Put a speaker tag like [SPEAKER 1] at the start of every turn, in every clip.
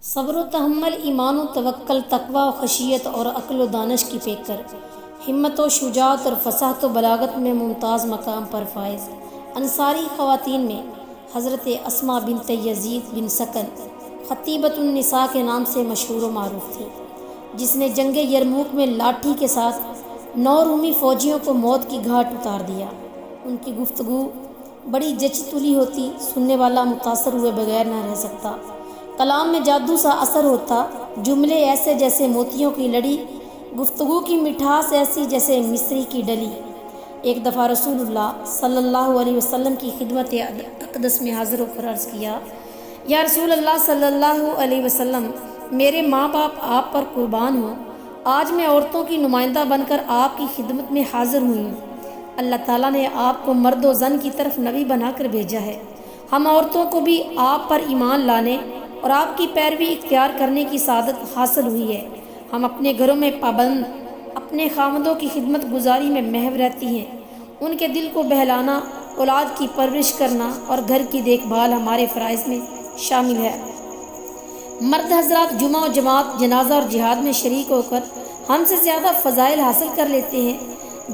[SPEAKER 1] صبر و تحمل، ایمان و توکل، تقوی و خشیت اور عقل و دانش کی پیکر، ہمت و شجاعت اور فصاحت و بلاغت میں ممتاز مقام پر فائز انصاری خواتین میں حضرت اسماء بنت یزید بن سکن خطیبۃ النساء کے نام سے مشہور و معروف تھی، جس نے جنگ یرموک میں لاٹھی کے ساتھ 9 رومی فوجیوں کو موت کی گھاٹ اتار دیا۔ ان کی گفتگو بڑی جچی تلی ہوتی، سننے والا متاثر ہوئے بغیر نہ رہ سکتا۔ کلام میں جادو سا اثر ہوتا، جملے ایسے جیسے موتیوں کی لڑی، گفتگو کی مٹھاس ایسی جیسے مصری کی ڈلی۔ ایک دفعہ رسول اللہ صلی اللہ علیہ وسلم کی خدمت اقدس میں حاضر ہو کر عرض کیا، یا رسول اللہ صلی اللہ علیہ وسلم، میرے ماں باپ آپ پر قربان ہوں، آج میں عورتوں کی نمائندہ بن کر آپ کی خدمت میں حاضر ہوئی ہوں۔ اللہ تعالیٰ نے آپ کو مرد و زن کی طرف نبی بنا کر بھیجا ہے۔ ہم عورتوں کو بھی آپ پر ایمان لانے اور آپ کی پیروی اختیار کرنے کی سعادت حاصل ہوئی ہے۔ ہم اپنے گھروں میں پابند، اپنے خامدوں کی خدمت گزاری میں محو رہتی ہیں۔ ان کے دل کو بہلانا، اولاد کی پرورش کرنا اور گھر کی دیکھ بھال ہمارے فرائض میں شامل ہے۔ مرد حضرات جمعہ و جماعت، جنازہ اور جہاد میں شریک ہو کر ہم سے زیادہ فضائل حاصل کر لیتے ہیں۔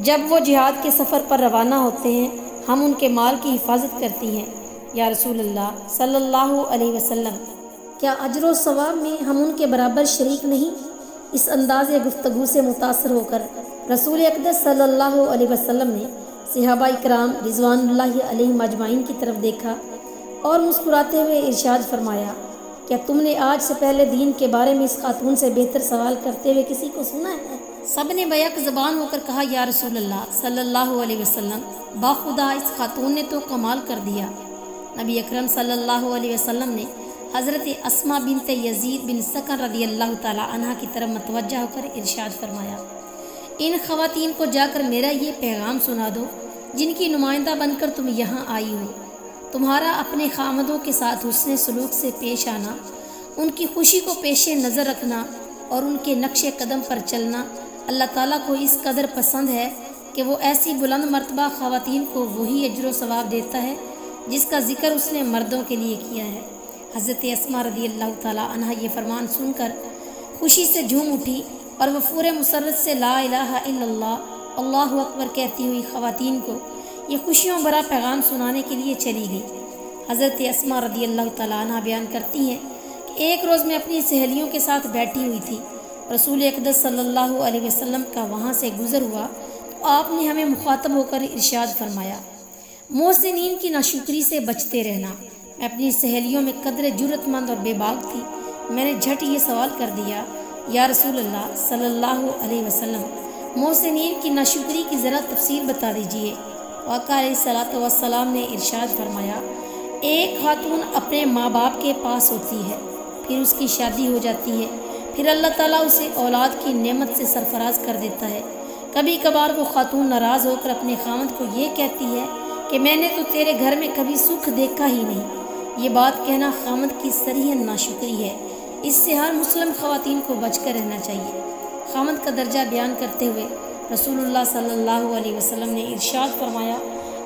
[SPEAKER 1] جب وہ جہاد کے سفر پر روانہ ہوتے ہیں، ہم ان کے مال کی حفاظت کرتی ہیں۔ یا رسول اللہ صلی اللہ علیہ وسلم، کیا اجر و ثواب میں ہم ان کے برابر شریک نہیں؟ اس انداز گفتگو سے متاثر ہو کر رسول اقدس صلی اللہ علیہ وسلم نے صحابہ اکرام رضوان اللہ علیہم اجمعین کی طرف دیکھا اور مسکراتے ہوئے ارشاد فرمایا، کیا تم نے آج سے پہلے دین کے بارے میں اس خاتون سے بہتر سوال کرتے ہوئے کسی کو سنا ہے؟ سب نے بیک زبان ہو کر کہا، یا رسول اللہ صلی اللہ علیہ وسلم، باخدا اس خاتون نے تو کمال کر دیا۔ نبی اکرم صلی اللہ علیہ وسلم نے حضرت اسماء بنت یزید بن سکن رضی اللہ تعالی عنہ کی طرف متوجہ ہو کر ارشاد فرمایا، ان خواتین کو جا کر میرا یہ پیغام سنا دو جن کی نمائندہ بن کر تم یہاں آئی ہو۔ تمہارا اپنے خامدوں کے ساتھ حسن سلوک سے پیش آنا، ان کی خوشی کو پیش نظر رکھنا اور ان کے نقش قدم پر چلنا اللہ تعالیٰ کو اس قدر پسند ہے کہ وہ ایسی بلند مرتبہ خواتین کو وہی اجر و ثواب دیتا ہے جس کا ذکر اس نے مردوں کے لیے کیا ہے۔ حضرت اسماء رضی اللہ تعالیٰ عنہ یہ فرمان سن کر خوشی سے جھوم اٹھی اور وہ پورے مسرت سے لا الہ الا اللہ، اللہ اکبر کہتی ہوئی خواتین کو یہ خوشیوں بھرا پیغام سنانے کے لیے چلی گئی۔ حضرت اسماء رضی اللہ تعالیٰ عنہ بیان کرتی ہیں کہ ایک روز میں اپنی سہیلیوں کے ساتھ بیٹھی ہوئی تھی، رسول اقدس صلی اللہ علیہ وسلم کا وہاں سے گزر ہوا تو آپ نے ہمیں مخاطب ہو کر ارشاد فرمایا، محسنین کی ناشکری سے بچتے رہنا۔ میں اپنی سہیلیوں میں قدر جرت مند اور بے باک تھی، میں نے جھٹ یہ سوال کر دیا، یا رسول اللہ صلی اللہ علیہ وسلم، محسنین کی ناشکری کی ذرا تفصیل بتا دیجئے۔ آقا علیہ الصلوۃ والسلام نے ارشاد فرمایا، ایک خاتون اپنے ماں باپ کے پاس ہوتی ہے، پھر اس کی شادی ہو جاتی ہے، پھر اللہ تعالیٰ اسے اولاد کی نعمت سے سرفراز کر دیتا ہے۔ کبھی کبھار وہ خاتون ناراض ہو کر اپنے خاوند کو یہ کہتی ہے کہ میں نے تو تیرے گھر میں کبھی سکھ دیکھا ہی نہیں۔ یہ بات کہنا خاوند کی صریحاً ناشکری ہے، اس سے ہر مسلم خواتین کو بچ کر رہنا چاہیے۔ خاوند کا درجہ بیان کرتے ہوئے رسول اللہ صلی اللہ علیہ وسلم نے ارشاد فرمایا،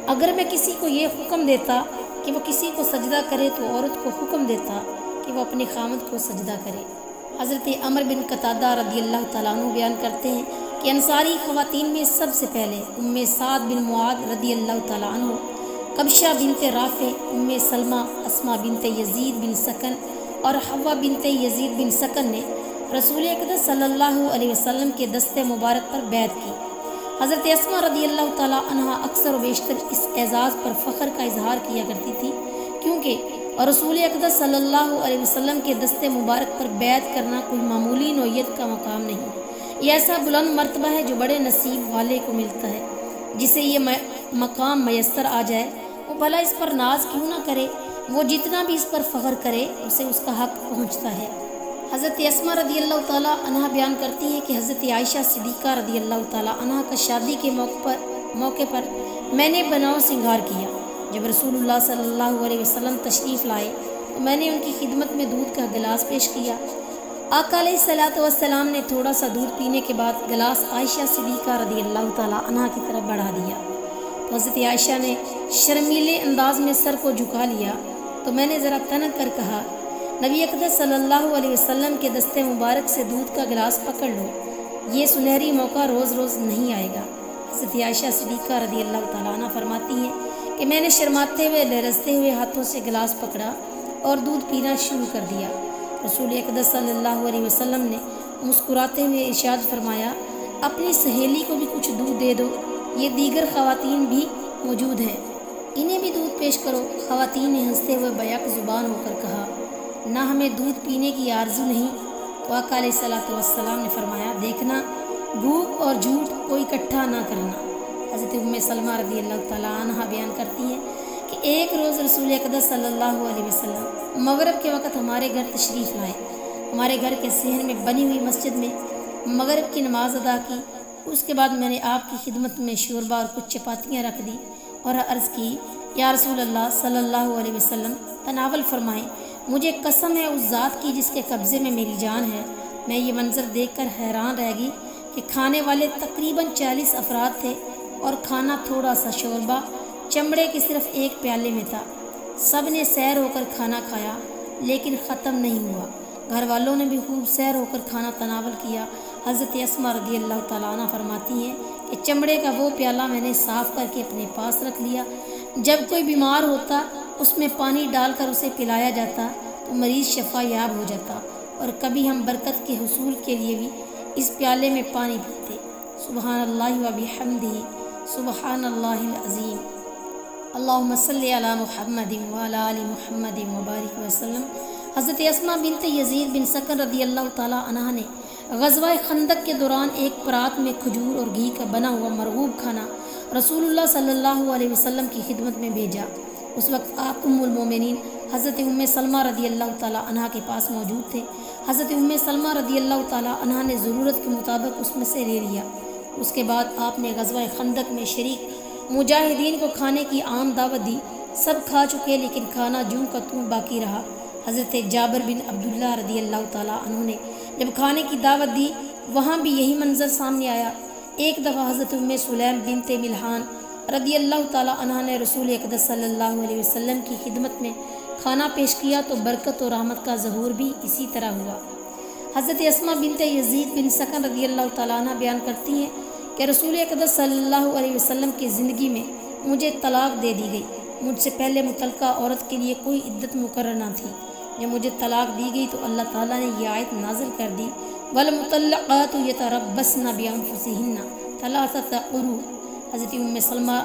[SPEAKER 1] اگر میں کسی کو یہ حکم دیتا کہ وہ کسی کو سجدہ کرے تو عورت کو حکم دیتا کہ وہ اپنے خاوند کو سجدہ کرے۔ حضرت عمر بن قتادہ رضی اللہ تعالیٰ عنہ بیان کرتے ہیں کہ انصاری خواتین میں سب سے پہلے ام سعد بن معاذ رضی اللہ تعالیٰ عنہ، کبشہ بنت رافع، ام سلمہ، اسماء بنت یزید بن سکن اور حوا بنت یزید بن سکن نے رسول اقدس صلی اللہ علیہ وسلم کے دست مبارک پر بیعت کی۔ حضرت اسماء رضی اللہ تعالیٰ عنہ اکثر و بیشتر اس اعزاز پر فخر کا اظہار کیا کرتی تھی، کیونکہ رسول اقدس صلی اللہ علیہ وسلم کے دست مبارک پر بیعت کرنا کوئی معمولی نوعیت کا مقام نہیں، یہ ایسا بلند مرتبہ ہے جو بڑے نصیب والے کو ملتا ہے۔ جسے یہ مقام میسر آ جائے وہ بھلا اس پر ناز کیوں نہ کرے، وہ جتنا بھی اس پر فخر کرے اسے اس کا حق پہنچتا ہے۔ حضرت اسماء رضی اللہ تعالیٰ عنہ بیان کرتی ہیں کہ حضرت عائشہ صدیقہ رضی اللہ تعالیٰ عنہ کا شادی کے موقع پر میں نے بناؤ سنگار کیا۔ جب رسول اللہ صلی اللہ علیہ وسلم تشریف لائے تو میں نے ان کی خدمت میں دودھ کا گلاس پیش کیا۔ آقا علیہ الصلوۃ والسلام نے تھوڑا سا دودھ پینے کے بعد گلاس عائشہ صدیقہ رضی اللہ تعالیٰ عنہ کی طرف بڑھا دیا تو حضرت عائشہ نے شرمیلے انداز میں سر کو جھکا لیا تو میں نے ذرا تنک کر کہا، نبی اقدس صلی اللہ علیہ وسلم کے دستے مبارک سے دودھ کا گلاس پکڑ لو، یہ سنہری موقع روز روز نہیں آئے گا۔ حضرت عائشہ صدیقہ رضی اللہ تعالیٰ عنہ فرماتی ہیں کہ میں نے شرماتے ہوئے لرزتے ہوئے ہاتھوں سے گلاس پکڑا اور دودھ پینا شروع کر دیا۔ رسول اقدس صلی اللہ علیہ وسلم نے مسکراتے ہوئے ارشاد فرمایا، اپنی سہیلی کو بھی کچھ دودھ دے دو، یہ دیگر خواتین بھی موجود ہیں، انہیں بھی دودھ پیش کرو۔ خواتین نے ہنستے ہوئے بیک زبان ہو کر کہا، نہ ہمیں دودھ پینے کی آرزو نہیں۔ تو آقا علیہ الصلوۃ والسلام نے فرمایا، دیکھنا بھوک اور جھوٹ کو اکٹھا نہ کرنا۔ حضرت ام سلمہ رضی اللہ تعالیٰ عنہ بیان کرتی ہیں کہ ایک روز رسول اقدس صلی اللہ علیہ وسلم مغرب کے وقت ہمارے گھر تشریف لائے۔ ہمارے گھر کے صحن میں بنی ہوئی مسجد میں مغرب کی نماز ادا کی۔ اس کے بعد میں نے آپ کی خدمت میں شوربہ اور کچھ چپاتیاں رکھ دی اور عرض کی، یا رسول اللہ صلی اللہ علیہ وسلم تناول فرمائیں، مجھے قسم ہے اس ذات کی جس کے قبضے میں میری جان ہے، میں یہ منظر دیکھ کر حیران رہ گئی کہ کھانے والے تقریباً 40 افراد تھے اور کھانا تھوڑا سا شوربہ چمڑے کے صرف ایک پیالے میں تھا۔ سب نے سیر ہو کر کھانا کھایا لیکن ختم نہیں ہوا۔ گھر والوں نے بھی خوب سیر ہو کر کھانا تناول کیا۔ حضرت اسماء رضی اللہ تعالیٰ عنہ فرماتی ہیں کہ چمڑے کا وہ پیالہ میں نے صاف کر کے اپنے پاس رکھ لیا۔ جب کوئی بیمار ہوتا اس میں پانی ڈال کر اسے پلایا جاتا تو مریض شفا یاب ہو جاتا، اور کبھی ہم برکت کے حصول کے لیے بھی اس پیالے میں پانی پیتے۔ سبحان اللہ و بحمدہ، سبحان اللہ العظیم، اللہم صلی علی محمد وعلی آل محمد وبارک وسلم۔ حضرت اسماء بنت یزید بن سکن رضی اللہ تعالیٰ عنہ نے غزوہ خندق کے دوران ایک پرات میں کھجور اور گھی کا بنا ہوا مرغوب کھانا رسول اللہ صلی اللہ علیہ وسلم کی خدمت میں بھیجا۔ اس وقت آپ ام المومنین حضرت ام سلمہ رضی اللہ تعالیٰ عنہ کے پاس موجود تھے۔ حضرت ام سلمہ رضی اللہ تعالیٰ عنہ نے ضرورت کے مطابق اس میں سے لے لیا۔ اس کے بعد آپ نے غزوہ خندق میں شریک مجاہدین کو کھانے کی عام دعوت دی۔ سب کھا چکے لیکن کھانا جوں کا توں باقی رہا۔ حضرت جابر بن عبداللہ رضی اللہ تعالیٰ عنہ نے جب کھانے کی دعوت دی وہاں بھی یہی منظر سامنے آیا۔ ایک دفعہ حضرت ام سلیم بنت ملحان رضی اللہ تعالیٰ عنہ نے رسول اقدس صلی اللہ علیہ وسلم کی خدمت میں کھانا پیش کیا تو برکت اور رحمت کا ظہور بھی اسی طرح ہوا۔ حضرت اسماء بنت یزید بن سکن رضی اللہ تعالیٰ عنہ بیان کرتی ہیں کہ رسول اقدس صلی اللہ علیہ وسلم کی زندگی میں مجھے طلاق دے دی گئی۔ مجھ سے پہلے متعلقہ عورت کے لیے کوئی عدت مقرر نہ تھی۔ جب مجھے طلاق دی گئی تو اللہ تعالیٰ نے یہ آیت نازل کر دی، وَالْمُطَلَّقَاتُ يَتَرَبَّصْنَ بِأَنفُسِهِنَّ ثَلَاثَةَ قُرُوء۔ حضرت ام سلمہ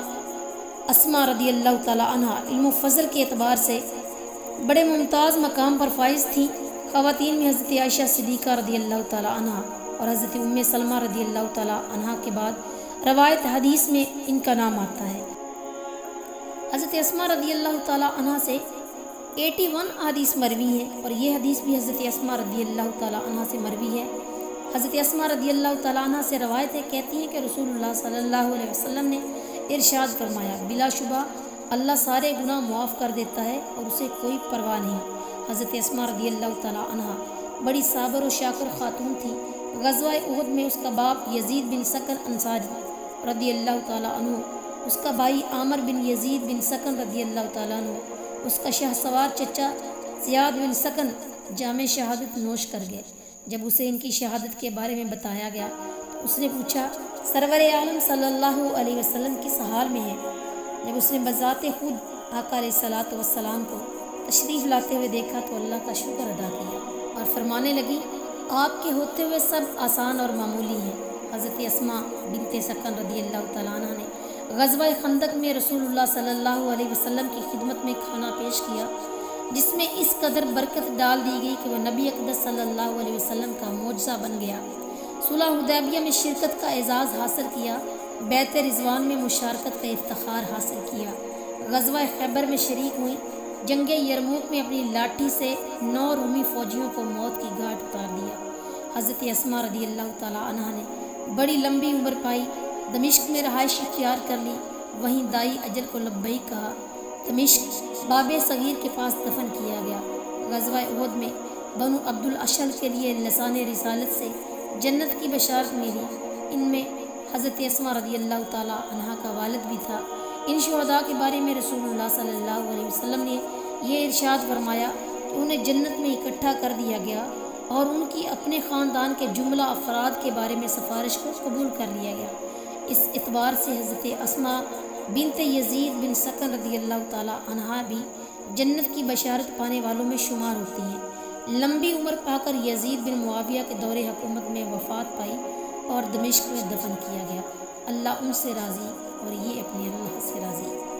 [SPEAKER 1] اسماء رضی اللہ تعالیٰ عنہ علم و فضل کے اعتبار سے بڑے ممتاز مقام پر فائز تھیں۔ خواتین میں حضرت عائشہ صدیقہ رضی اللہ تعالیٰ عنہ اور حضرت ام سلمہ رضی اللہ تعالیٰ عنہ کے بعد روایت حدیث میں ان کا نام آتا ہے۔ حضرت اسماء رضی اللہ تعالیٰ عنہ سے 81 حدیث مروی ہیں اور یہ حدیث بھی حضرت اسماء رضی اللہ تعالیٰ عنہ سے مروی ہے۔ حضرت اسماء رضی اللہ تعالیٰ عنہ سے روایت ہے، کہتی ہیں کہ رسول اللہ صلی اللہ علیہ وسلم نے ارشاد فرمایا، بلا شبہ اللہ سارے گناہ معاف کر دیتا ہے اور اسے کوئی پرواہ نہیں۔ حضرت اسماء رضی اللہ تعالیٰ عنہ بڑی صابر و شاکر خاتون تھی۔ غزوہ احد میں اس کا باپ یزید بن سکن انصاری رضی اللہ تعالیٰ عنہ، اس کا بھائی عامر بن یزید بن سکن رضی اللہ تعالیٰ عنہ، اس کا شاہ سوار چچا زیاد بن سکن جامع شہادت نوش کر گئے۔ جب اسے ان کی شہادت کے بارے میں بتایا گیا تو اس نے پوچھا، سرور عالم صلی اللہ علیہ وسلم کس حال میں ہے؟ جب اس نے بذات خود آقا علیہ الصلوۃ والسلام کو تشریف لاتے ہوئے دیکھا تو اللہ کا شکر ادا کیا اور فرمانے لگی، آپ کے ہوتے ہوئے سب آسان اور معمولی ہیں۔ حضرت اسماء بنت سکن رضی اللہ تعالیٰ عنہ نے غزوہ خندق میں رسول اللہ صلی اللہ علیہ وسلم کی خدمت میں کھانا پیش کیا جس میں اس قدر برکت ڈال دی گئی کہ وہ نبی اقدس صلی اللہ علیہ وسلم کا معجزہ بن گیا۔ صلح حدیبیہ میں شرکت کا اعزاز حاصل کیا، بیعت رضوان میں مشارکت کا افتخار حاصل کیا، غزوہ خیبر میں شریک ہوئیں، جنگ یرموک میں اپنی لاٹھی سے 9 رومی فوجیوں کو موت کی گھاٹ اتار دیا۔ حضرت اسماء رضی اللہ تعالیٰ عنہ نے بڑی لمبی عمر پائی، دمشق میں رہائش اختیار کر لی، وہیں دائی اجل کو لبیک کہا، دمشق باب صغیر کے پاس دفن کیا گیا۔ غزوہ احد میں بنو عبد الاشل کے لیے لسان رسالت سے جنت کی بشارت ملی، ان میں حضرت اسماء رضی اللہ تعالیٰ عنہ کا والد بھی تھا۔ ان شہداء کے بارے میں رسول اللہ صلی اللہ علیہ وسلم نے یہ ارشاد فرمایا کہ انہیں جنت میں اکٹھا کر دیا گیا اور ان کی اپنے خاندان کے جملہ افراد کے بارے میں سفارش کو قبول کر لیا گیا۔ اس اعتبار سے حضرت اسماء بنت یزید بن سکن رضی اللہ تعالیٰ عنہا بھی جنت کی بشارت پانے والوں میں شمار ہوتی ہیں۔ لمبی عمر پا کر یزید بن معاویہ کے دور حکومت میں وفات پائی اور دمشق میں دفن کیا گیا۔ اللہ ان سے راضی اور یہ اپنے اللہ سے راضی۔